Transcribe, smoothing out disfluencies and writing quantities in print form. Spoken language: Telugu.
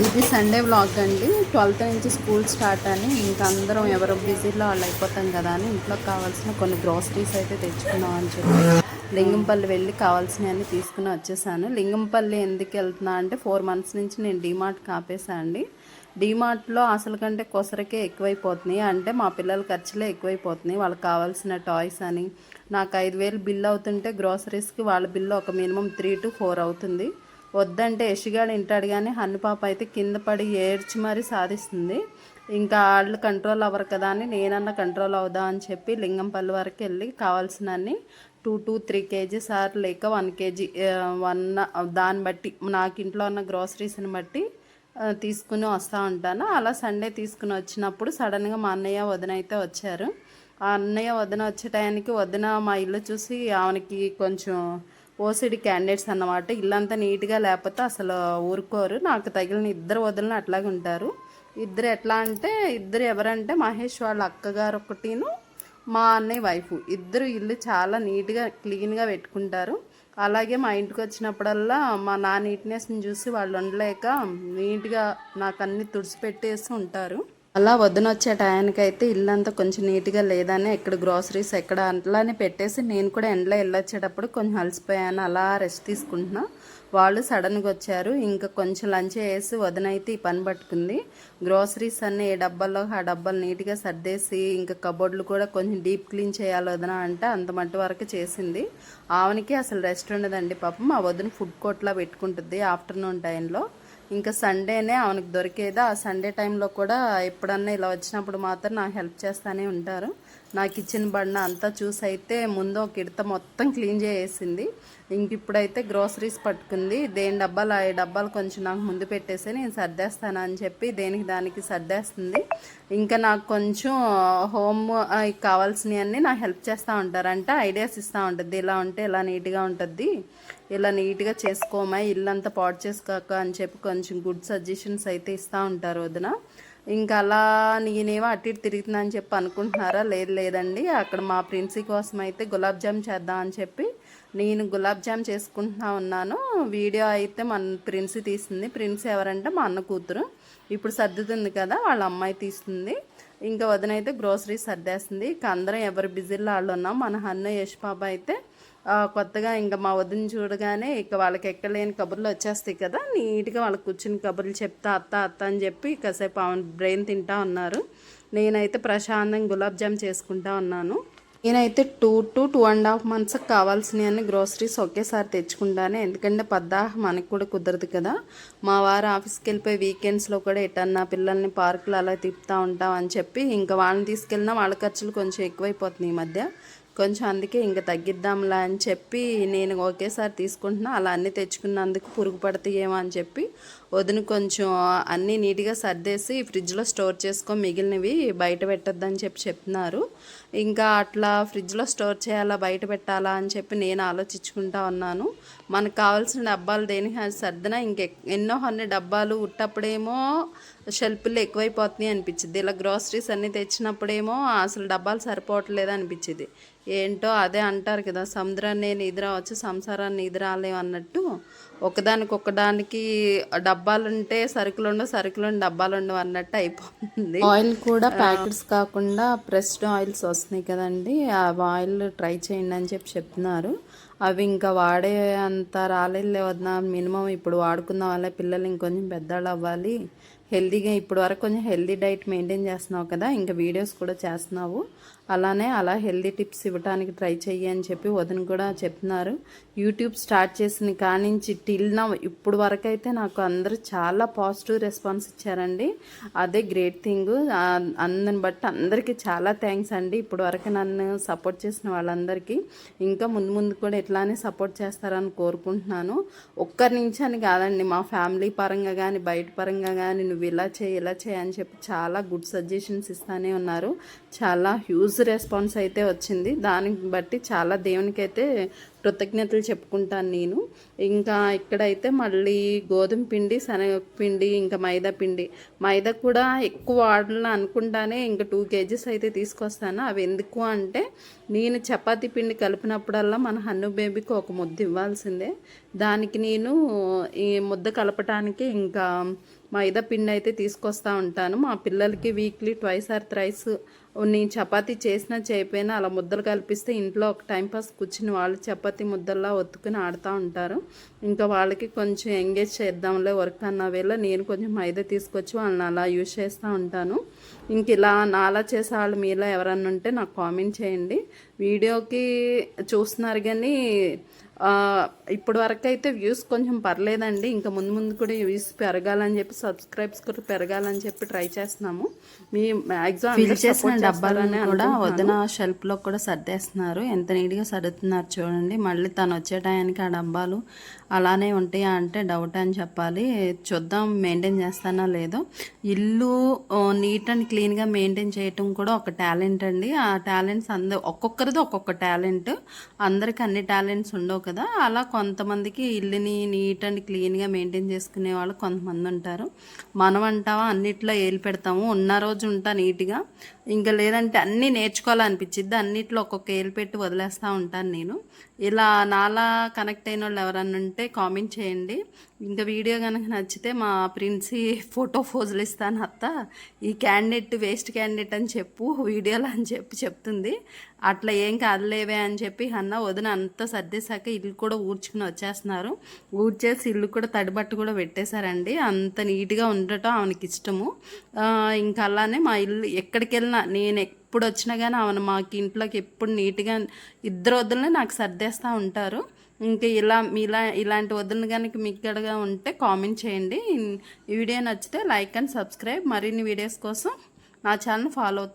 ఇది సండే వ్లాగ్ అండి. 12th నుంచి స్కూల్ స్టార్ట్ అని ఇంకా అందరం ఎవరు బిజీలో వాళ్ళు అయిపోతాం కదా అని ఇంట్లో కావాల్సిన కొన్ని గ్రోసరీస్ అయితే తెచ్చుకున్నాం అని చెప్పి లింగంపల్లి వెళ్ళి కావాల్సినవన్నీ తీసుకుని వచ్చేసాను. లింగంపల్లి ఎందుకు వెళ్తున్నా అంటే 4 months నుంచి నేను డీమార్ట్కి ఆపేసాను అండి. డీమార్ట్లో అసలు కంటే కొసరకే ఎక్కువైపోతున్నాయి. అంటే మా పిల్లల ఖర్చులే ఎక్కువైపోతున్నాయి. వాళ్ళకి కావాల్సిన టాయ్స్ అని నాకు 5,000 బిల్ అవుతుంటే గ్రోసరీస్కి వాళ్ళ బిల్లు ఒక మినిమం 3 to 4 అవుతుంది. వద్దంటే యషిగాడు వింటాడు కానీ హన్ను పాప అయితే కింద పడి ఏడ్చి మరీ సాధిస్తుంది. ఇంకా వాళ్ళు కంట్రోల్ అవ్వరు కదా అని నేనన్నా కంట్రోల్ అవుదా అని చెప్పి లింగంపల్లి వరకు వెళ్ళి కావాల్సినన్ని 2 to 3 kgs ఆర్ లేక 1 kg దాన్ని బట్టి నాకు ఇంట్లో ఉన్న గ్రోసరీస్ని బట్టి తీసుకుని వస్తూ ఉంటాను. అలా సండే తీసుకుని వచ్చినప్పుడు సడన్గా మా అన్నయ్య వదిన అయితే వచ్చారు. ఆ అన్నయ్య వదిన వచ్చే టయానికి వదిన మా ఇల్లు చూసి ఆమెకి కొంచెం ఓసిడి క్యాండిడేట్స్ అన్నమాట. ఇల్లంతా నీట్గా లేకపోతే అసలు ఊరుకోరు. నాకు తగిలిన ఇద్దరు వదిలిన అట్లాగే ఉంటారు. ఇద్దరు ఎట్లా అంటే ఇద్దరు ఎవరంటే మహేష్ వాళ్ళ అక్కగారు ఒకటిను మా అన్నయ్య వైఫ్ ఇద్దరు ఇల్లు చాలా నీట్గా క్లీన్గా పెట్టుకుంటారు. అలాగే మా ఇంటికి వచ్చినప్పుడల్లా నా నీట్నెస్ని చూసి వాళ్ళు ఉండలేక నీట్గా నాకు అన్ని తుడిచిపెట్టేసి ఉంటారు. అలా వదిన వచ్చే టయానికైతే ఇల్లంతా కొంచెం నీట్గా లేదని ఎక్కడ గ్రోసరీస్ ఎక్కడ అట్లానే పెట్టేసి నేను కూడా ఎండలో వెళ్ళొచ్చేటప్పుడు కొంచెం అలసిపోయాను. అలా రెస్ట్ తీసుకుంటున్నా. వాళ్ళు సడన్గా వచ్చారు. ఇంకా కొంచెం లంచ్ వేసి వదిన అయితే ఈ పని పట్టుకుంది. గ్రోసరీస్ అన్నీ ఏ డబ్బాల్లో ఆ డబ్బాలు నీట్గా సర్దేసి ఇంకా కబోర్డ్లు కూడా కొంచెం డీప్ క్లీన్ చేయాలి వదిన అంటే అంత మట్టి వరకు చేసింది. ఆమెకి అసలు రెస్ట్ ఉండదండి పాపం. ఆ వదిన ఫుడ్ కోర్ట్లా పెట్టుకుంటుంది ఆఫ్టర్నూన్ టైంలో. ఇంకా సండేనే ఆమెకు దొరికేదా. ఆ సండే టైంలో కూడా ఎప్పుడన్నా ఇలా వచ్చినప్పుడు మాత్రం నాకు హెల్ప్ చేస్తూనే ఉంటారు. నా కిచెన్ బండ అంతా చూసి అయితే ముందు ఒక ఇడత మొత్తం క్లీన్ చేసేసింది. ఇంక ఇప్పుడైతే గ్రోసరీస్ పట్టుకుంది. దేని డబ్బాలు ఆ డబ్బాలు కొంచెం నాకు ముందు పెట్టేసి నేను సర్దేస్తాను అని చెప్పి దేనికి దానికి సర్దేస్తుంది. ఇంకా నాకు కొంచెం హోమ్ కావాల్సినవన్నీ నాకు హెల్ప్ చేస్తూ ఉంటారు. అంటే ఐడియాస్ ఇస్తూ ఉంటుంది. ఇలా ఉంటే ఇలా నీట్గా ఉంటుంది, ఇలా నీట్గా చేసుకోమా, ఇల్లంతా పాడు చేసుకోక అని చెప్పి కొంచెం గుడ్ సజెషన్స్ అయితే ఇస్తూ ఉంటారు వదిన. ఇంకా అలా నేనేమో అటు ఇటు తిరుగుతున్నా అని చెప్పి అనుకుంటున్నారా? లేదండి. అక్కడ మా ప్రిన్సీ కోసం అయితే గులాబ్ జామ్ చేద్దాం అని చెప్పి నేను గులాబ్ జామ్ చేసుకుంటున్నా ఉన్నాను. వీడియో అయితే మన ప్రిన్సీ తీసింది. ప్రిన్సీ ఎవరంటే మా అన్న కూతురు. ఇప్పుడు సర్దుతుంది కదా, వాళ్ళ అమ్మాయి తీస్తుంది. ఇంకా వదిన అయితే గ్రోసరీస్ సర్దేస్తుంది. ఇక అందరం ఎవరు బిజీలో వాళ్ళు ఉన్నాం. మన హన్ను యశ్ బాబా అయితే కొత్తగా ఇంకా మా వదిన చూడగానే ఇక వాళ్ళకి ఎక్కలేని కబుర్లు వచ్చేస్తాయి కదా, నీట్గా వాళ్ళకి కూర్చుని కబుర్లు చెప్తా అత్త అత్త అని చెప్పి కాసేపు ఆమె బ్రెయిన్ తింటా ఉన్నారు. నేనైతే ప్రశాంతంగా గులాబ్ జామ్ చేసుకుంటా ఉన్నాను. నేనైతే 2 to 2.5 months కావాల్సినవన్నీ గ్రోసరీస్ ఒకేసారి తెచ్చుకుంటాను. ఎందుకంటే పద్దాక మనకు కూడా కుదరదు కదా. మా వారు ఆఫీస్కి వెళ్ళిపోయి వీకెండ్స్లో కూడా ఎటన్నా పిల్లల్ని పార్కులు అలా తిప్పుతూ ఉంటాం అని చెప్పి ఇంకా వాళ్ళని తీసుకెళ్ళినా వాళ్ళ ఖర్చులు కొంచెం ఎక్కువైపోతున్నాయి ఈ మధ్య. కొంచెం అందుకే ఇంకా తగ్గిద్దాంలా అని చెప్పి నేను ఒకేసారి తీసుకుంటున్నా. అలా అన్నీ తెచ్చుకున్నందుకు పురుగు పడతాయేమో అని చెప్పి వదిన కొంచెం అన్నీ నీట్గా సర్దేసి ఫ్రిడ్జ్లో స్టోర్ చేసుకో, మిగిలినవి బయట పెట్టొద్దని చెప్పి చెప్తున్నారు. ఇంకా అట్లా ఫ్రిడ్జ్లో స్టోర్ చేయాలా బయట పెట్టాలా అని చెప్పి నేను ఆలోచించుకుంటా ఉన్నాను. మనకు కావాల్సిన డబ్బాలు దేనికి సర్దినా ఎన్నో అన్ని డబ్బాలు ఉట్టప్పుడేమో షెల్ఫ్లు ఎక్కువైపోతున్నాయి అనిపించింది. ఇలా గ్రోసరీస్ అన్నీ తెచ్చినప్పుడేమో అసలు డబ్బాలు సరిపోవట్లేదు అనిపించింది. ఏంటో అదే అంటారు కదా, సముద్రాన్ని నిద్ర వచ్చి సంసారాన్ని నిద్ర రాలేము అన్నట్టు ఒకదానికి డబ్బాలుంటే సరుకులుండి డబ్బాలుండవు అన్నట్టు అయిపోతుంది. ఆయిల్ కూడా ప్యాకెట్స్ కాకుండా ప్రెస్డ్ ఆయిల్స్ వస్తున్నాయి కదండి, ఆ ఆయిల్ ట్రై చేయండి అని చెప్పి చెప్తున్నారు. అవి ఇంకా వాడే అంత రాలేదు వద్దా, మినిమం ఇప్పుడు వాడుకున్న వాళ్ళే పిల్లలు ఇంకొంచెం పెద్దవాళ్ళు అవ్వాలి, హెల్తీగా ఇప్పుడు వరకు కొంచెం హెల్తీ డైట్ మెయింటైన్ చేస్తున్నావు కదా, ఇంకా వీడియోస్ కూడా చేస్తున్నావు, అలా హెల్తీ టిప్స్ ఇవ్వడానికి ట్రై చెయ్యి అని చెప్పి వదిన కూడా చెప్తున్నారు. యూట్యూబ్ స్టార్ట్ చేసిన కానించి టిల్ నా ఇప్పుడు వరకు అయితే నాకు అందరూ చాలా పాజిటివ్ రెస్పాన్స్ ఇచ్చారండి. అదే గ్రేట్ థింగ్. అందరిని బట్టి అందరికీ చాలా థ్యాంక్స్ అండి. ఇప్పుడు వరకు నన్ను సపోర్ట్ చేసిన వాళ్ళందరికీ ఇంకా ముందు కూడా ఇట్లానే సపోర్ట్ చేస్తారని కోరుకుంటున్నాను. ఒక్కరి నుంచి అని కాదండి, మా ఫ్యామిలీ పరంగా కానీ బయట పరంగా కానీ నువ్వు ఇలా చేయి అని చెప్పి చాలా గుడ్ సజెషన్స్ ఇస్తానే ఉన్నారు. చాలా హ్యూజ్ రెస్పాన్స్ అయితే వచ్చింది. దానికి బట్టి చాలా దేవునికి అయితే కృతజ్ఞతలు చెప్పుకుంటాను నేను. ఇంకా ఇక్కడైతే మళ్ళీ గోధుమ పిండి, శనగపిండి, ఇంకా మైదా పిండి. మైదా కూడా ఎక్కువ వాడాలని అనుకుంటానే ఇంకా 2 kgs అయితే తీసుకొస్తాను. అవి ఎందుకు అంటే నేను చపాతీ పిండి కలిపినప్పుడల్లా మన హన్ను బేబీకి ఒక ముద్ద ఇవ్వాల్సిందే. దానికి నేను ఈ ముద్ద కలపటానికి ఇంకా మైదా పిండి అయితే తీసుకొస్తూ ఉంటాను. మా పిల్లలకి వీక్లీ 2 or 3 నేను చపాతీ చేసినా చేయకపోయినా అలా ముద్దలు కల్పిస్తే ఇంట్లో ఒక టైంపాస్ కూర్చుని వాళ్ళు చపాతీ ముద్దల్లా ఒత్తుకుని ఆడుతూ ఉంటారు. ఇంకా వాళ్ళకి కొంచెం ఎంగేజ్ చేద్దాంలే వర్క్ అన్న వేళ నేను కొంచెం మైదా తీసుకొచ్చి వాళ్ళని అలా యూజ్ చేస్తూ ఉంటాను. ఇంక ఇలా నాలా చేసే వాళ్ళు మీలో ఎవరన్నా ఉంటే నాకు కామెంట్ చేయండి. వీడియోకి చూస్తున్నారు కానీ ఇప్పటి వరకు అయితే వ్యూస్ కొంచెం పర్లేదండి. ఇంకా ముందు ముందు కూడా వ్యూస్ పెరగాలని చెప్పి, సబ్స్క్రైబ్స్ కూడా పెరగాలని చెప్పి ట్రై చేస్తున్నాము. మీ మ్యాక్సిమం ఫిల్ చేసిన డబ్బాలని కూడా వదిన షెల్ఫ్లో కూడా సర్దేస్తున్నారు. ఎంత నీట్గా సర్దుతున్నారు చూడండి. మళ్ళీ తను వచ్చే టయానికి ఆ డబ్బాలు అలానే ఉంటాయా అంటే డౌట్ అని చెప్పాలి. చూద్దాం మెయింటైన్ చేస్తానో లేదో. ఇల్లు నీట్ అండ్ క్లీన్గా మెయింటైన్ చేయటం కూడా ఒక టాలెంట్ అండి. ఆ టాలెంట్స్ ఒక్కొక్కరిది ఒక్కొక్క టాలెంట్. అందరికి అన్ని టాలెంట్స్ ఉండవు కదా. అలా కొంతమందికి ఇల్లుని నీట్ అండ్ క్లీన్గా మెయింటైన్ చేసుకునే వాళ్ళు కొంతమంది ఉంటారు. మనం అంటావా అన్నిట్లో ఏలు పెడతాము. ఉన్న రోజు ఉంటా నీట్గా, ఇంకా లేదంటే అన్నీ నేర్చుకోవాలనిపించిద్ది. అన్నిట్లో ఒక్కొక్క ఏలు పెట్టి వదిలేస్తూ ఉంటాను నేను. ఇలా నాలా కనెక్ట్ అయిన వాళ్ళు ఎవరన్నా ఉంటే కామెంట్ చేయండి. ఇంకా వీడియో కనుక నచ్చితే మా ప్రిన్సీ ఫోటో పోజులు ఇస్తాను అత్త, ఈ క్యాండిడేట్ వేస్ట్ క్యాండిడేట్ అని చెప్పు వీడియోలో అని చెప్తుంది. అట్లా ఏం కాదులేవే అని చెప్పి వదిన అంతా సర్దేశాక ఇల్లు కూడా ఊడ్చుకుని వచ్చేస్తున్నారు. ఊడ్చేసి ఇల్లు కూడా తడిబట్టు కూడా పెట్టేశారండి. అంత నీట్గా ఉండటం ఆమెకి ఇష్టము. ఇంకా అలానే మా ఇల్లు ఎక్కడికి వెళ్ళినా నేను ఎప్పుడు వచ్చినా కానీ ఆమెను మాకు ఇంట్లోకి ఎప్పుడు నీట్గా ఇద్దరు వద్దులనే నాకు సర్దేస్తూ ఉంటారు. ఇంకా ఇలాంటి వద్దులు కనుక మీకు గడగా ఉంటే కామెంట్ చేయండి. ఈ వీడియో నచ్చితే లైక్ అండ్ సబ్స్క్రైబ్. మరిన్ని వీడియోస్ కోసం నా ఛానల్ ఫాలో అవుతా.